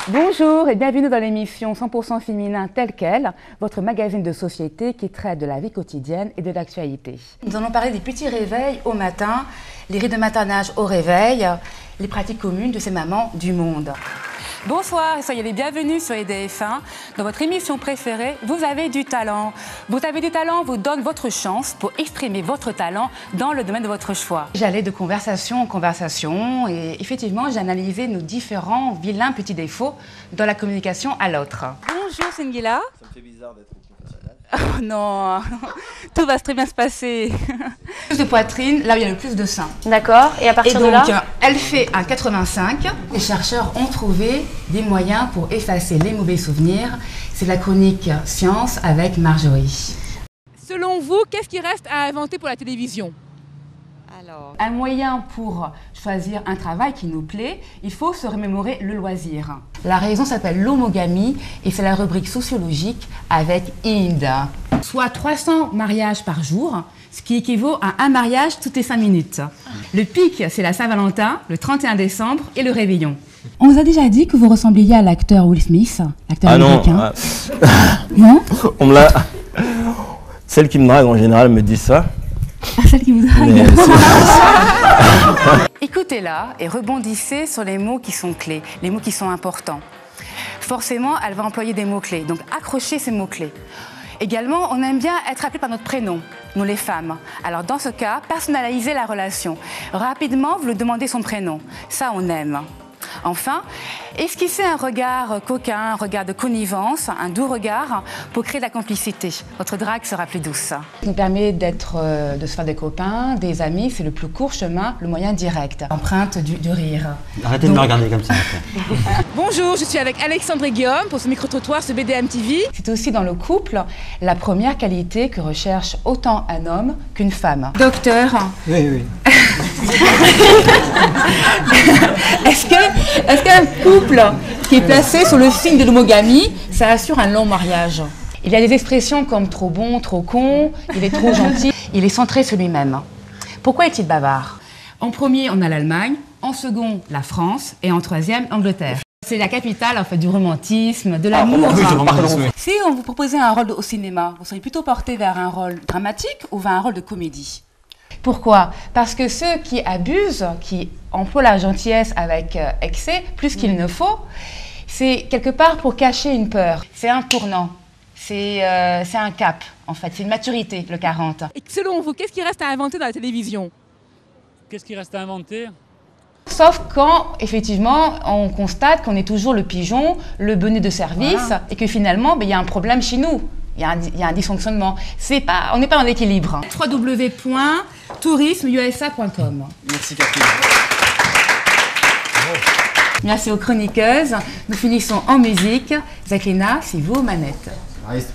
Bonjour et bienvenue dans l'émission 100% féminin telle qu'elle, votre magazine de société qui traite de la vie quotidienne et de l'actualité. Nous allons parler des petits réveils au matin, les rites de maternage au réveil, les pratiques communes de ces mamans du monde. Bonsoir et soyez les bienvenus sur EDF1. Dans votre émission préférée, Vous avez du talent. Vous avez du talent vous donne votre chance pour exprimer votre talent dans le domaine de votre choix. J'allais de conversation en conversation et effectivement, j'ai analysé nos différents vilains petits défauts dans la communication à l'autre. Bonjour Sengila. Ça me fait bizarre d'être professionnel. Oh non, tout va très bien se passer. Plus de poitrine, là où il y a le plus de seins. D'accord, et à partir de donc, là elle fait un 85. Les chercheurs ont trouvé des moyens pour effacer les mauvais souvenirs. C'est la chronique Science avec Marjorie. Selon vous, qu'est-ce qui reste à inventer pour la télévision? Alors, un moyen pour choisir un travail qui nous plaît, il faut se remémorer le loisir. La raison s'appelle l'homogamie et c'est la rubrique sociologique avec Inde. Soit 300 mariages par jour, ce qui équivaut à un mariage toutes les 5 minutes. Le pic, c'est la Saint-Valentin, le 31 décembre et le réveillon. On vous a déjà dit que vous ressembliez à l'acteur Will Smith, l'acteur américain. Non, Non. on me l'a... Celles qui me draguent en général me disent ça. Celle qui vous drague. Mais Écoutez-la et rebondissez sur les mots qui sont clés, les mots qui sont importants. Forcément, elle va employer des mots-clés, donc accrochez ces mots-clés. Également, on aime bien être appelé par notre prénom, nous les femmes. Alors dans ce cas, personnalisez la relation. Rapidement, vous lui demandez son prénom. Ça, on aime. Enfin, esquissez un regard coquin, un regard de connivence, un doux regard pour créer de la complicité. Votre drague sera plus douce. Ça nous permet de se faire des copains, des amis. C'est le plus court chemin, le moyen direct. Empreinte du rire. Arrêtez de me regarder comme ça. Bonjour, je suis avec Alexandre et Guillaume pour ce micro-trottoir, ce BDM TV. C'est aussi dans le couple la première qualité que recherche autant un homme qu'une femme. Docteur. Oui. Est-ce qu'un couple qui est placé sous le signe de l'homogamie, ça assure un long mariage? Il y a des expressions comme trop bon, trop con, il est trop gentil, il est centré sur lui-même. Pourquoi est-il bavard? En premier, on a l'Allemagne, en second, la France et en troisième, l'Angleterre. C'est la capitale en fait, du romantisme, de l'amour. Si on vous proposait un rôle au cinéma, vous seriez plutôt porté vers un rôle dramatique ou vers un rôle de comédie? Pourquoi? Parce que ceux qui abusent, qui emploient la gentillesse avec excès, plus qu'il ne faut, c'est quelque part pour cacher une peur. C'est un tournant, c'est un cap, en fait, c'est une maturité, le 40. Et selon vous, qu'est-ce qui reste à inventer dans la télévision? Qu'est-ce qui reste à inventer? Sauf quand, effectivement, on constate qu'on est toujours le pigeon, le bonnet de service, voilà. Et que finalement, il y a un problème chez nous. Il y a un dysfonctionnement. On n'est pas en équilibre. www.tourismeusa.com. Merci Catherine. Merci aux chroniqueuses. Nous finissons en musique. Jacqueline, c'est vous aux manettes. Nice.